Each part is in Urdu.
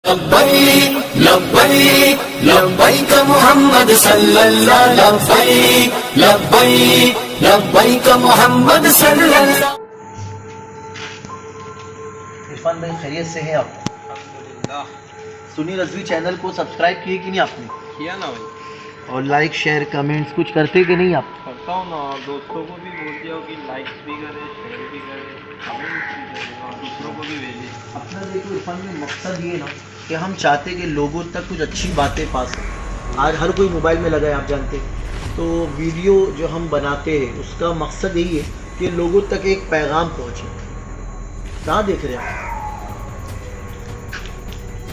لبیک لبیک لبیک محمد صلی اللہ لبیک لبیک لبیک محمد صلی اللہ. عرفان بھائی خیریت سے ہیں آپ؟ الحمدللہ. سنی رضوی چینل کو سبسکرائب کیے کہ نہیں آپ نے؟ کیا نا بھائی؟ اور لائک شیئر کمنٹس کچھ کرتے کہ نہیں آپ؟ کرتا ہوں نا، اور دوستوں کو بھی بول دیا ہو کہ لائکس بھی کرے، شیئر بھی کرے، کمنٹس بھی کرے اور دوسروں کو بھی بھیجے. اپنا دیکھو عرفان میں مقصد یہ نا کہ ہم چاہتے کہ لوگوں تک کچھ اچھی باتیں پاس ہوں. آج ہر کوئی موبائل میں لگا ہے آپ جانتے ہیں، تو ویڈیو جو ہم بناتے ہیں اس کا مقصد یہی ہے کہ لوگوں تک ایک پیغام پہنچے. کہاں دیکھ رہے ہیں آپ؟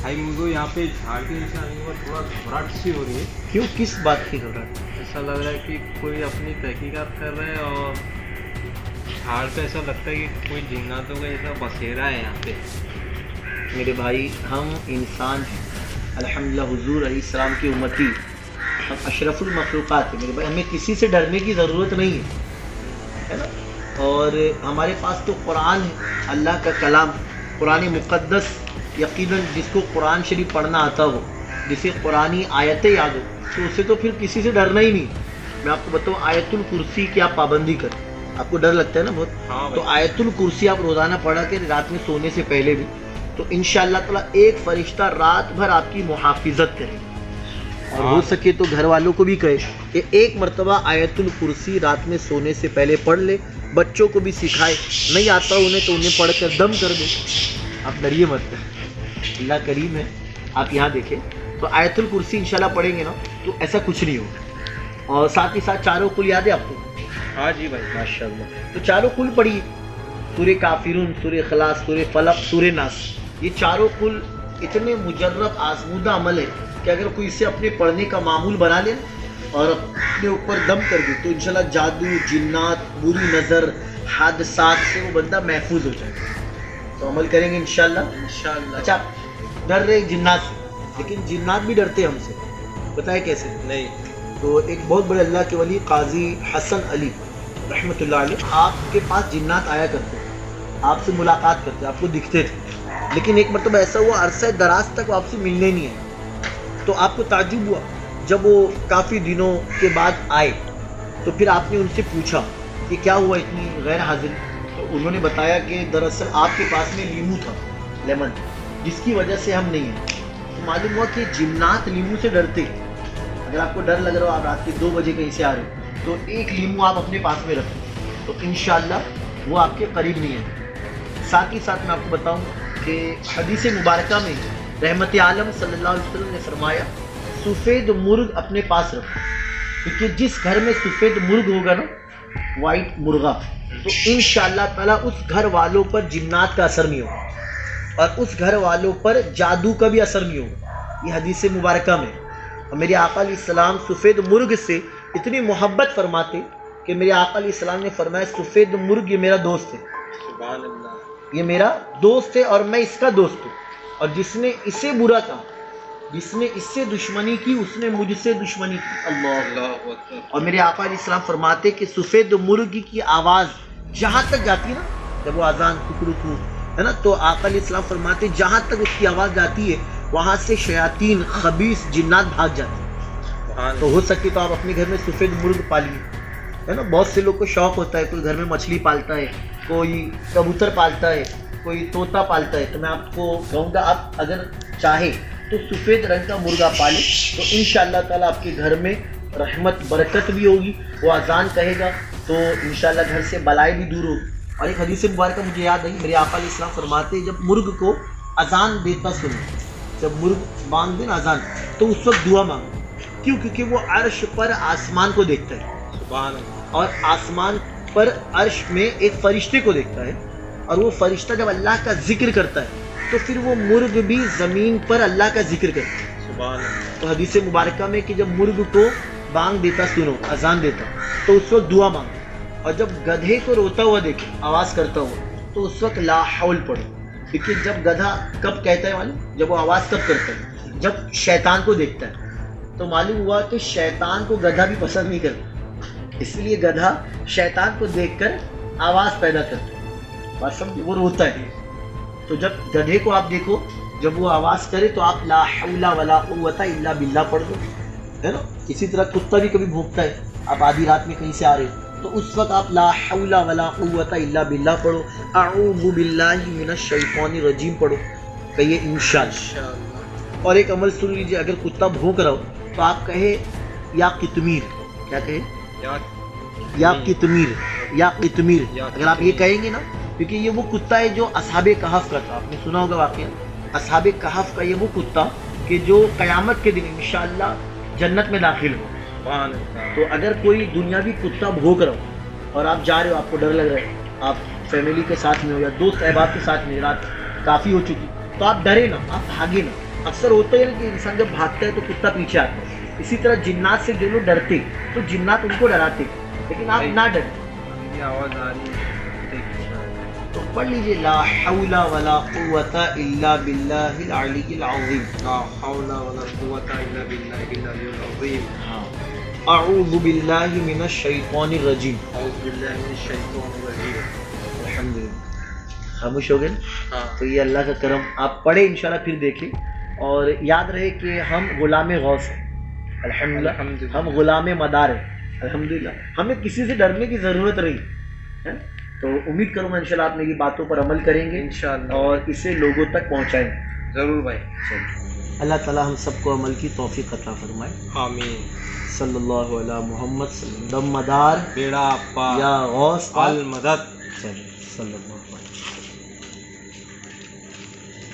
بھائی مجھ کو یہاں پہ جھاڑ کے نیچے آنے پر تھوڑا گھبراہٹ سی ہو رہی ہے. کیوں، کس بات کی خبر؟ ایسا لگ رہا ہے کہ کوئی اپنی تحقیقات کر رہا ہے اور جھاڑ پہ ایسا لگتا ہے کہ کوئی جناتوں کا ایسا بسیرا ہے یہاں پہ. میرے بھائی ہم انسان ہیں الحمدللہ، حضور علیہ السلام کی امتی، ہم اشرف المخلوقات ہیں میرے بھائی. ہمیں کسی سے ڈرنے کی ضرورت نہیں ہے نا. اور ہمارے پاس تو قرآن ہے، اللہ کا کلام، قرآن مقدس. یقیناً جس کو قرآن شریف پڑھنا آتا ہو، جسے قرآنی آیتیں یاد ہو، تو اسے تو پھر کسی سے ڈرنا ہی نہیں. میں آپ کو بتاؤں آیت الکرسی کی آپ پابندی کریں. آپ کو ڈر لگتا ہے نا بہت، ہاں تو آیت الکرسی آپ روزانہ پڑھا کے رات میں سونے سے پہلے بھی، تو انشاءاللہ تعالیٰ ایک فرشتہ رات بھر آپ کی محافظت کرے. اور ہو سکے تو گھر والوں کو بھی کہے کہ ایک مرتبہ آیت الکرسی رات میں سونے سے پہلے پڑھ لے. بچوں کو بھی سکھائے، نہیں آتا انہیں تو انہیں پڑھ کر دم کر دے. آپ ڈریے مت، اللہ کریم ہے. آپ یہاں دیکھیں تو آیت الکرسی انشاءاللہ پڑھیں گے نا تو ایسا کچھ نہیں ہوگا. اور ساتھ ہی ساتھ چاروں کل یاد ہے آپ کو؟ ہاں جی بھائی. ماشاءاللہ. تو چاروں کل پڑھیے، سورہ کافرون، سورہ اخلاص، سورہ فلق، سورہ ناس. یہ چاروں کل اتنے مجرب آزمودہ عمل ہے کہ اگر کوئی اسے اپنے پڑھنے کا معمول بنا لے اور اپنے اوپر دم کر دے تو انشاءاللہ جادو، جنات، بری نظر، حادثات سے وہ بندہ محفوظ ہو جائے گا. تو عمل کریں گے انشاءاللہ. انشاءاللہ. اچھا ڈر رہے جنات سے، لیکن جنات بھی ڈرتے ہم سے. بتائے کیسے؟ نہیں. تو ایک بہت بڑے اللہ کے ولی قاضی حسن علی رحمۃ اللہ علیہ، آپ کے پاس جنات آیا کرتے تھے، آپ سے ملاقات کرتے، آپ کو دکھتے تھے. لیکن ایک مرتبہ ایسا ہوا عرصہ دراز تک وہ آپ سے ملنے نہیں آئے. تو آپ کو تعجب ہوا جب وہ کافی دنوں کے بعد آئے. تو پھر آپ نے ان سے پوچھا کہ کیا ہوا اتنی غیر حاضری؟ تو انہوں نے بتایا کہ دراصل آپ کے پاس میں لیمو تھا، لیمن، جس کی وجہ سے ہم نہیں ہیں. تو معلوم ہوا کہ جنات لیمو سے ڈرتے. اگر آپ کو ڈر لگ رہا ہو، آپ رات کے 2 بجے کہیں سے آ رہے ہو، تو ایک لیمو آپ اپنے پاس میں رکھیں تو انشاءاللہ وہ آپ کے قریب نہیں ہے. ساتھ ہی ساتھ میں آپ کو بتاؤں کہ حدیث مبارکہ میں رحمت عالم صلی اللہ علیہ وسلم نے فرمایا سفید مرغ اپنے پاس رکھو، کیونکہ جس گھر میں سفید مرغ ہوگا نا، وائٹ مرغا، تو انشاءاللہ تعالیٰ اس گھر والوں پر جنات کا اثر نہیں ہوگا اور اس گھر والوں پر جادو کا بھی اثر نہیں ہوگا. یہ حدیث مبارکہ میں. اور میرے آقا علیہ السلام سفید مرغ سے اتنی محبت فرماتے کہ میرے آقا علیہ السلام نے فرمایا سفید مرغ یہ میرا دوست ہے، سبحان اللہ. یہ میرا دوست ہے اور میں اس کا دوست ہوں. اور جس نے اسے برا کہا، جس نے اس سے دشمنی کی، اس نے مجھ سے دشمنی کی. اللہ. اور میرے آقا علیہ السلام فرماتے کہ سفید مرغ کی آواز جہاں تک جاتی ہے نا، جب وہ اذان ککرکو ہے نا، تو آقا علیہ السلام فرماتے جہاں تک اس کی آواز جاتی ہے وہاں سے شیاطین، خبیث جنات بھاگ جاتے ہیں. تو ہو سکے تو آپ اپنے گھر میں سفید مرغ پالیے، ہے نا. بہت سے لوگ کو شوق ہوتا ہے، کوئی گھر میں مچھلی پالتا ہے، کوئی کبوتر پالتا ہے، کوئی طوطا پالتا ہے. تو میں آپ کو کہوں گا آپ اگر چاہے تو سفید رنگ کا مرغا پالیں تو انشاءاللہ تعالیٰ آپ کے گھر میں رحمت برکت بھی ہوگی. وہ اذان کہے گا تو انشاءاللہ گھر سے بلائیں بھی دور ہوگی. اور ایک حدیث مبارکہ مجھے یاد آئی، میرے آقا علیہ السلام فرماتے ہیں جب مرغ کو اذان دیتا سنو، جب مرغ باندھ دے نا اذان، تو اس وقت دعا مانگو. کیوں؟ کیونکہ وہ عرش پر آسمان کو دیکھتا ہے. سبحان اللہ. اور آسمان پر عرش میں ایک فرشتے کو دیکھتا ہے، اور وہ فرشتہ جب اللہ کا ذکر کرتا ہے تو پھر وہ مرغ بھی زمین پر اللہ کا ذکر کرتا ہے. سبحان اللہ. تو حدیث مبارکہ میں کہ جب مرغ کو بانگ دیتا سنو، اذان دیتا، تو اس وقت دعا مانگو. اور جب گدھے کو روتا ہوا دیکھے، آواز کرتا ہوا، تو اس وقت لا حول پڑھو. کیونکہ جب گدھا کب کہتا ہے معلوم؟ جب وہ آواز کب کرتا ہے؟ جب شیطان کو دیکھتا ہے. تو معلوم ہوا کہ شیطان کو گدھا بھی پسند نہیں کرتا، اس لیے گدھا شیطان کو دیکھ کر آواز پیدا کرتا ہے. بات سمجھ، وہ روتا ہے. تو جب گدھے کو آپ دیکھو جب وہ آواز کرے تو آپ لا حول ولا قوت الا باللہ پڑھ دو، ہے نا. اسی طرح کتا بھی کبھی بھونکتا ہے، آپ آدھی رات میں کہیں سے آ رہے ہو تو اس وقت آپ لا حول ولا قوت الا باللہ پڑھو، اعوذ باللہ من الشیطان الرجیم پڑھو، کہیے انشاءاللہ. اور ایک عمل سن لیجیے، اگر کتا بھونک رہا ہو تو آپ کہے یا قطمیر، کیا کہے؟ یا قطمیر، یا قطمیر. اگر آپ یہ کہیں گے نا، کیونکہ یہ وہ کتا ہے جو اصحاب کہف کا تھا، آپ نے سنا ہوگا واقعہ اصحاب کہف کا، یہ وہ کتا کہ جو قیامت کے دن انشاءاللہ جنت میں داخل ہو. تو اگر کوئی دنیاوی کتا بھونک رہا ہو اور آپ جا رہے ہو، آپ کو ڈر لگ رہا ہے، آپ فیملی کے ساتھ میں ہو یا دوست احباب کے ساتھ میں، رات کافی ہو چکی، تو آپ ڈرے نا، آپ بھاگے نا. اکثر ہوتا ہے کہ انسان جب بھاگتا ہے تو کتا پیچھے آتا ہے. اسی طرح جنات سے جو لوگ ڈرتے تو جنات ان کو ڈراتے، لیکن آپ نہ ڈریں. آواز آ رہی ہے تو پڑھ لیجیے لا حول ولا قوت الا باللہ العلی العظیم. لا حول ولا قوة الا باللہ العلی العظیم. اعوذ باللہ من الشیطان الرجیم. اعوذ باللہ من الشیطان الرجیم. الحمدللہ. خاموش ہو گئے نا؟ ہاں تو یہ اللہ کا کرم، آپ پڑھیں انشاءاللہ، پھر دیکھیں. اور یاد رہے کہ ہم غلام غوث ہیں، الحمدللہ. ہم غلام مدار ہیں، الحمدللہ. ہمیں کسی سے ڈرنے کی ضرورت نہیں ہے. تو امید کروں گا انشاءاللہ آپ میری باتوں پر عمل کریں گے انشاءاللہ، اور اسے لوگوں تک پہنچائیں گے. ضرور بھائی. اللہ تعالی ہم سب کو عمل کی توفیق عطا فرمائے. آمین. صلی اللہ علی محمد صلی اللہ. دم مدار بیڑا پا یا غوث المدد. صلی اللہ علیہ وسلم.